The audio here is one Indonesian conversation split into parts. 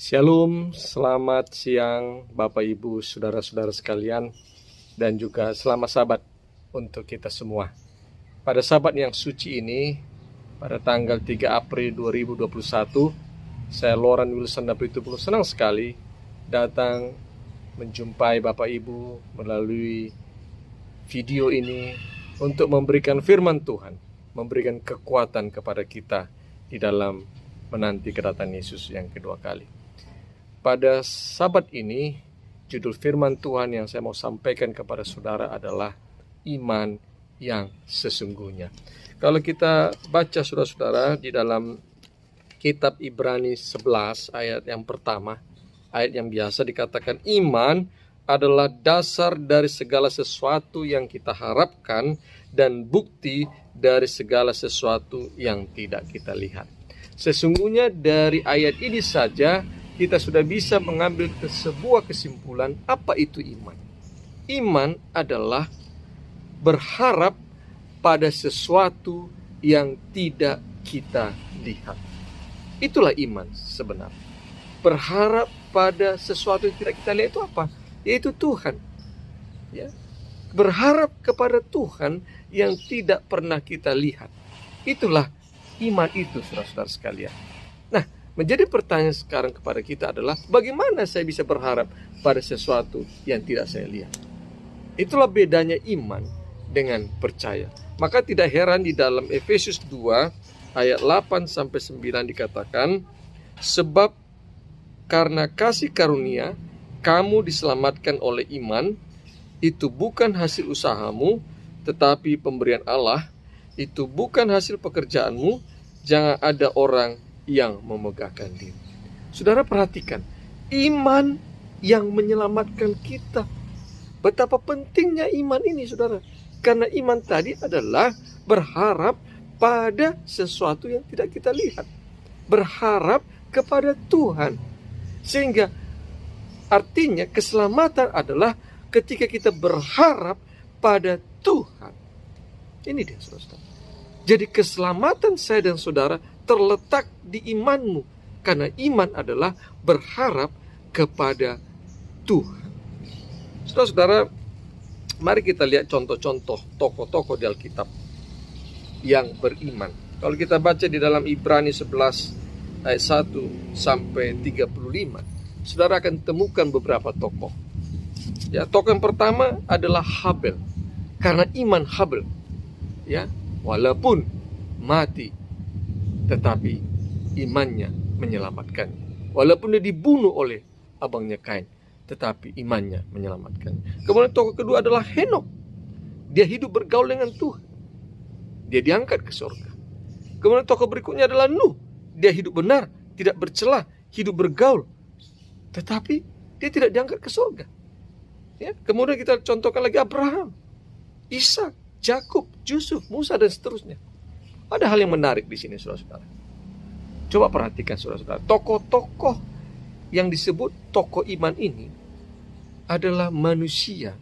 Shalom, selamat siang Bapak Ibu, saudara-saudara sekalian, dan juga selamat Sabat untuk kita semua. Pada Sabat yang suci ini, pada tanggal 3 April 2021, saya Loren Wilson Dapetupulo senang sekali datang menjumpai Bapak Ibu melalui video ini untuk memberikan firman Tuhan, memberikan kekuatan kepada kita di dalam menanti kedatangan Yesus yang kedua kali. Pada Sabat ini, judul firman Tuhan yang saya mau sampaikan kepada saudara adalah iman yang sesungguhnya. Kalau kita baca saudara-saudara di dalam kitab Ibrani 11 ayat yang pertama, ayat yang biasa dikatakan iman adalah dasar dari segala sesuatu yang kita harapkan dan bukti dari segala sesuatu yang tidak kita lihat. Sesungguhnya dari ayat ini saja kita sudah bisa mengambil sebuah kesimpulan apa itu iman. Iman adalah berharap pada sesuatu yang tidak kita lihat. Itulah iman sebenarnya. Berharap pada sesuatu yang tidak kita lihat itu apa? Yaitu Tuhan. Ya. Berharap kepada Tuhan yang tidak pernah kita lihat. Itulah iman itu, saudara-saudara sekalian. Nah, menjadi pertanyaan sekarang kepada kita adalah bagaimana saya bisa berharap pada sesuatu yang tidak saya lihat? Itulah bedanya iman dengan percaya. Maka tidak heran di dalam Efesus 2 ayat 8-9 dikatakan, sebab karena kasih karunia kamu diselamatkan oleh iman, itu bukan hasil usahamu, tetapi pemberian Allah, itu bukan hasil pekerjaanmu, jangan ada orang yang memegahkan diri. Saudara perhatikan, iman yang menyelamatkan kita. Betapa pentingnya iman ini, saudara. Karena iman tadi adalah berharap pada sesuatu yang tidak kita lihat. Berharap kepada Tuhan. Sehingga artinya keselamatan adalah ketika kita berharap pada Tuhan. Ini dia, saudara. Jadi keselamatan saya dan saudara terletak di imanmu, karena iman adalah berharap kepada Tuhan. Saudara-saudara, mari kita lihat contoh-contoh tokoh-tokoh di Alkitab yang beriman. Kalau kita baca di dalam Ibrani 11 ayat 1 sampai 35, saudara akan temukan beberapa tokoh. Ya, tokoh yang pertama adalah Habel. Karena iman Habel, ya, walaupun mati, tetapi imannya menyelamatkannya. Walaupun dia dibunuh oleh abangnya Kain, tetapi imannya menyelamatkannya. Kemudian tokoh kedua adalah Henokh. Dia hidup bergaul dengan Tuhan. Dia diangkat ke surga. Kemudian tokoh berikutnya adalah Nuh. Dia hidup benar, tidak bercela, hidup bergaul, tetapi dia tidak diangkat ke surga. Ya, kemudian kita contohkan lagi Abraham, Ishak, Yakub, Yusuf, Musa, dan seterusnya. Ada hal yang menarik di sini, saudara-saudara. Coba perhatikan, saudara-saudara. Tokoh-tokoh yang disebut tokoh iman ini adalah manusia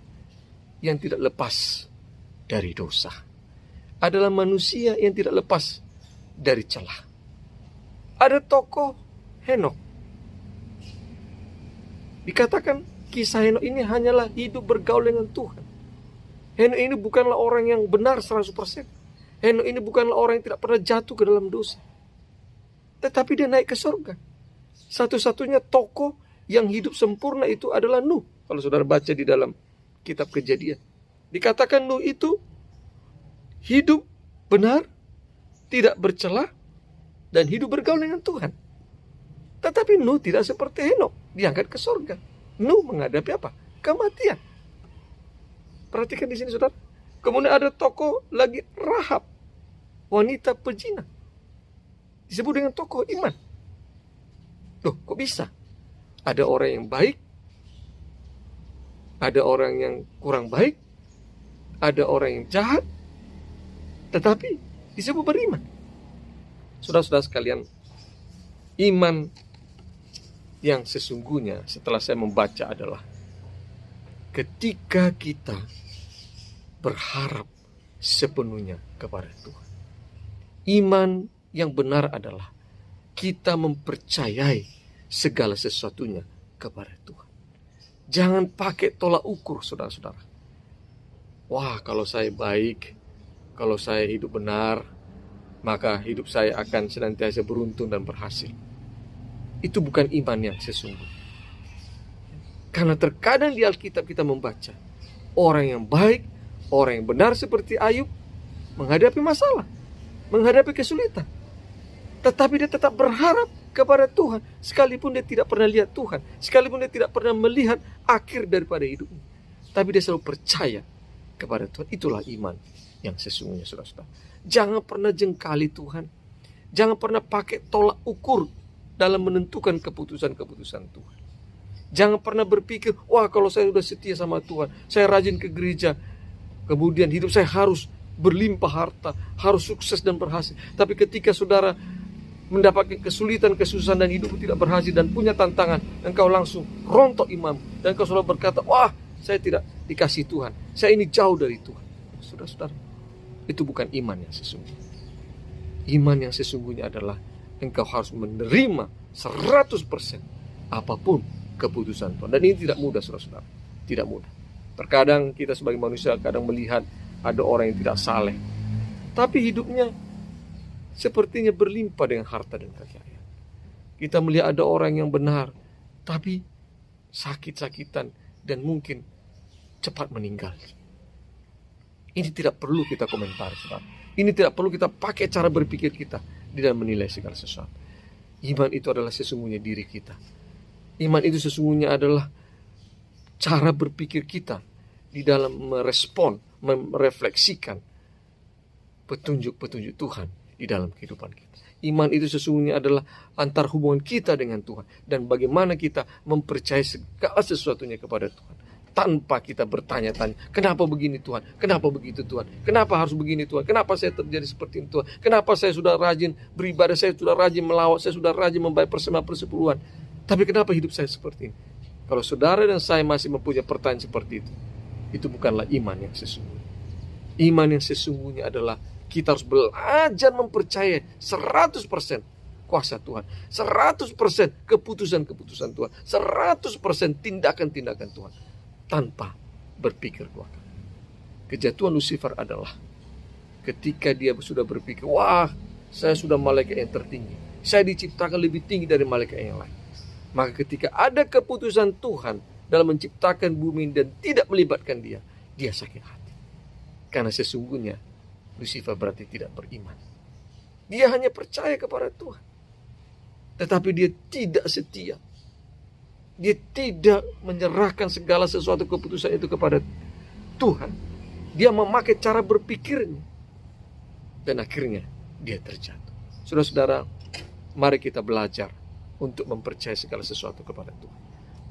yang tidak lepas dari dosa. Adalah manusia yang tidak lepas dari celah. Ada tokoh Henokh. Dikatakan kisah Henokh ini hanyalah hidup bergaul dengan Tuhan. Henokh ini bukanlah orang yang benar 100%. Henokh ini bukanlah orang yang tidak pernah jatuh ke dalam dosa, tetapi dia naik ke surga. Satu-satunya tokoh yang hidup sempurna itu adalah Nuh. Kalau saudara baca di dalam kitab Kejadian, dikatakan Nuh itu hidup benar, tidak bercela, dan hidup bergaul dengan Tuhan. Tetapi Nuh tidak seperti Henokh, diangkat ke surga. Nuh menghadapi apa? Kematian. Perhatikan di sini, saudara. Kemudian ada tokoh lagi Rahab, wanita pezina. Disebut dengan tokoh iman. Loh, kok bisa? Ada orang yang baik, ada orang yang kurang baik, ada orang yang jahat, tetapi disebut beriman. Saudara-saudara sekalian, iman yang sesungguhnya setelah saya membaca adalah ketika kita berharap sepenuhnya kepada Tuhan. Iman yang benar adalah kita mempercayai segala sesuatunya kepada Tuhan. Jangan pakai tolak ukur, saudara-saudara. Wah, kalau saya baik, kalau saya hidup benar, maka hidup saya akan senantiasa beruntung dan berhasil. Itu bukan iman yang sesungguhnya. Karena terkadang di Alkitab kita membaca orang yang baik, orang yang benar seperti Ayub menghadapi masalah, menghadapi kesulitan, tetapi dia tetap berharap kepada Tuhan, sekalipun dia tidak pernah lihat Tuhan, sekalipun dia tidak pernah melihat akhir daripada hidupnya, tapi dia selalu percaya kepada Tuhan. Itulah iman yang sesungguhnya, saudara-saudara. Jangan pernah jengkali Tuhan. Jangan pernah pakai tolak ukur dalam menentukan keputusan-keputusan Tuhan. Jangan pernah berpikir, wah kalau saya sudah setia sama Tuhan, saya rajin ke gereja, kemudian hidup saya harus berlimpah harta, harus sukses dan berhasil. Tapi ketika saudara mendapatkan kesulitan, kesusahan dan hidup tidak berhasil dan punya tantangan, engkau langsung rontok iman dan engkau selalu berkata, wah saya tidak dikasih Tuhan, saya ini jauh dari Tuhan. Saudara-saudara, itu bukan iman yang sesungguhnya. Iman yang sesungguhnya adalah engkau harus menerima 100% apapun keputusan Tuhan. Dan ini tidak mudah, saudara-saudara. Tidak mudah. Terkadang kita sebagai manusia kadang melihat ada orang yang tidak saleh, tapi hidupnya sepertinya berlimpah dengan harta dan kekayaan. Kita melihat ada orang yang benar, tapi sakit-sakitan dan mungkin cepat meninggal. Ini tidak perlu kita komentar, saudara. Ini tidak perlu kita pakai cara berpikir kita di dalam menilai segala sesuatu. Iman itu adalah sesungguhnya diri kita. Iman itu sesungguhnya adalah cara berpikir kita di dalam merespon, merefleksikan petunjuk-petunjuk Tuhan di dalam kehidupan kita. Iman itu sesungguhnya adalah antar hubungan kita dengan Tuhan dan bagaimana kita mempercayai segala sesuatunya kepada Tuhan. Tanpa kita bertanya-tanya, kenapa begini Tuhan? Kenapa begitu Tuhan? Kenapa harus begini Tuhan? Kenapa saya terjadi seperti ini Tuhan? Kenapa saya sudah rajin beribadah, saya sudah rajin melawat, saya sudah rajin membayar persembahan persepuluhan, tapi kenapa hidup saya seperti ini? Kalau saudara dan saya masih mempunyai pertanyaan seperti itu bukanlah iman yang sesungguhnya. Iman yang sesungguhnya adalah kita harus belajar mempercayai 100% kuasa Tuhan, 100% keputusan-keputusan Tuhan, 100% tindakan-tindakan Tuhan, tanpa berpikir dua kali. Kejatuhan Lucifer adalah ketika dia sudah berpikir, wah saya sudah malaikat yang tertinggi, saya diciptakan lebih tinggi dari malaikat yang lain. Maka ketika ada keputusan Tuhan dalam menciptakan bumi dan tidak melibatkan dia, dia sakit hati. Karena sesungguhnya Lucifer berarti tidak beriman. Dia hanya percaya kepada Tuhan, tetapi dia tidak setia. Dia tidak menyerahkan segala sesuatu keputusan itu kepada Tuhan. Dia memakai cara berpikirnya, dan akhirnya dia terjatuh. Saudara-saudara, mari kita belajar untuk mempercayai segala sesuatu kepada Tuhan.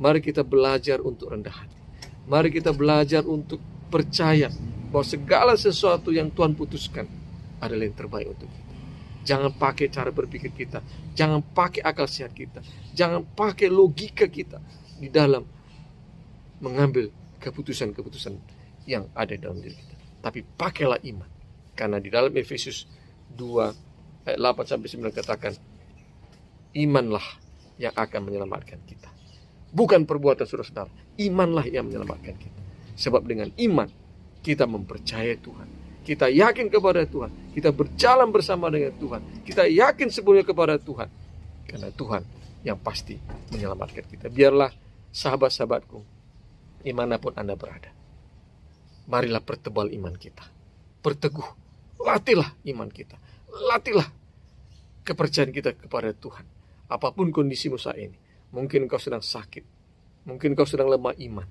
Mari kita belajar untuk rendah hati. Mari kita belajar untuk percaya bahwa segala sesuatu yang Tuhan putuskan adalah yang terbaik untuk kita. Jangan pakai cara berpikir kita, jangan pakai akal sehat kita, jangan pakai logika kita di dalam mengambil keputusan-keputusan yang ada dalam diri kita. Tapi pakailah iman. Karena di dalam Efesus 2 ayat 8-9 katakan, imanlah yang akan menyelamatkan kita. Bukan perbuatan saudara-saudara, imanlah yang menyelamatkan kita. Sebab dengan iman kita mempercayai Tuhan, kita yakin kepada Tuhan, kita berjalan bersama dengan Tuhan, kita yakin sepenuhnya kepada Tuhan, karena Tuhan yang pasti menyelamatkan kita. Biarlah sahabat-sahabatku, dimanapun Anda berada, marilah pertebal iman kita, perteguh, latihlah iman kita, latihlah kepercayaan kita kepada Tuhan. Apapun kondisimu saat ini, mungkin kau sedang sakit, mungkin kau sedang lemah iman,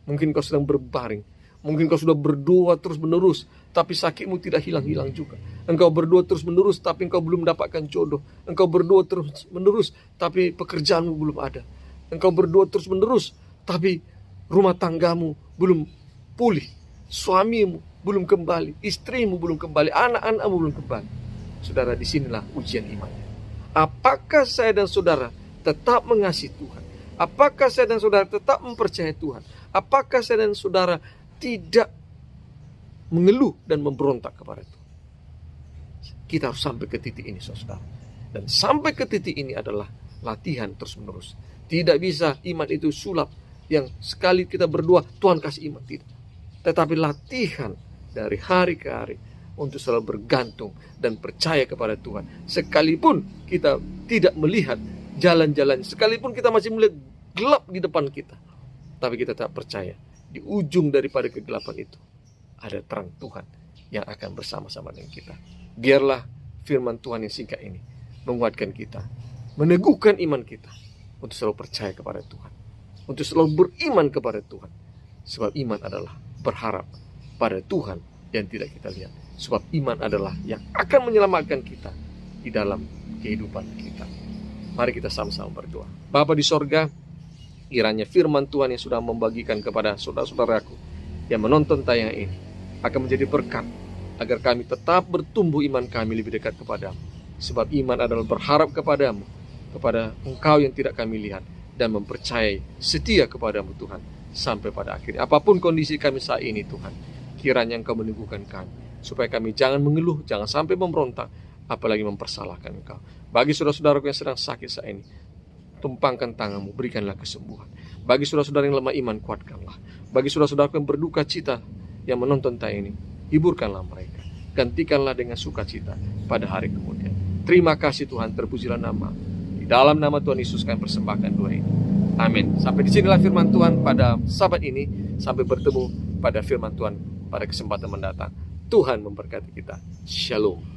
mungkin kau sedang berbaring, mungkin kau sudah berdoa terus menerus, tapi sakitmu tidak hilang-hilang juga. Engkau berdoa terus menerus, tapi engkau belum mendapatkan jodoh. Engkau berdoa terus menerus, tapi pekerjaanmu belum ada. Engkau berdoa terus menerus, tapi rumah tanggamu belum pulih, suamimu belum kembali, istrimu belum kembali, anak-anakmu belum kembali. Saudara, disinilah ujian imannya. Apakah saya dan saudara tetap mengasihi Tuhan? Apakah saya dan saudara tetap mempercayai Tuhan? Apakah saya dan saudara tidak mengeluh dan memberontak kepada Tuhan? Kita harus sampai ke titik ini, saudara. Dan sampai ke titik ini adalah latihan terus-menerus. Tidak bisa iman itu sulap yang sekali kita berdoa Tuhan kasih iman, tidak. Tetapi latihan dari hari ke hari untuk selalu bergantung dan percaya kepada Tuhan. Sekalipun kita tidak melihat jalan-jalan, sekalipun kita masih melihat gelap di depan kita, tapi kita tak percaya di ujung daripada kegelapan itu ada terang Tuhan yang akan bersama-sama dengan kita. Biarlah firman Tuhan yang singkat ini menguatkan kita, meneguhkan iman kita untuk selalu percaya kepada Tuhan, untuk selalu beriman kepada Tuhan. Sebab iman adalah berharap pada Tuhan yang tidak kita lihat. Sebab iman adalah yang akan menyelamatkan kita di dalam kehidupan kita. Mari kita sama-sama berdoa. Bapa di sorga, kiranya firman Tuhan yang sudah membagikan kepada saudara-saudaraku yang menonton tayangan ini akan menjadi berkat, agar kami tetap bertumbuh iman kami lebih dekat kepadamu. Sebab iman adalah berharap kepadamu, kepada Engkau yang tidak kami lihat, dan mempercayai setia kepadamu Tuhan sampai pada akhirnya. Apapun kondisi kami saat ini Tuhan, kiranya Engkau meneguhkan kami, supaya kami jangan mengeluh, jangan sampai memberontak, apalagi mempersalahkan Engkau. Bagi saudara-saudaraku yang sedang sakit saat ini, tumpangkan tanganmu, berikanlah kesembuhan. Bagi saudara-saudara yang lemah iman, kuatkanlah. Bagi saudara-saudaraku yang berduka cita yang menonton tayangan ini, hiburkanlah mereka, gantikanlah dengan sukacita pada hari kemudian. Terima kasih Tuhan, terpujilah nama. Di dalam nama Tuhan Yesus kami persembahkan doa ini. Amin. Sampai disinilah firman Tuhan pada sahabat ini. Sampai bertemu pada firman Tuhan pada kesempatan mendatang. Tuhan memberkati kita. Shalom.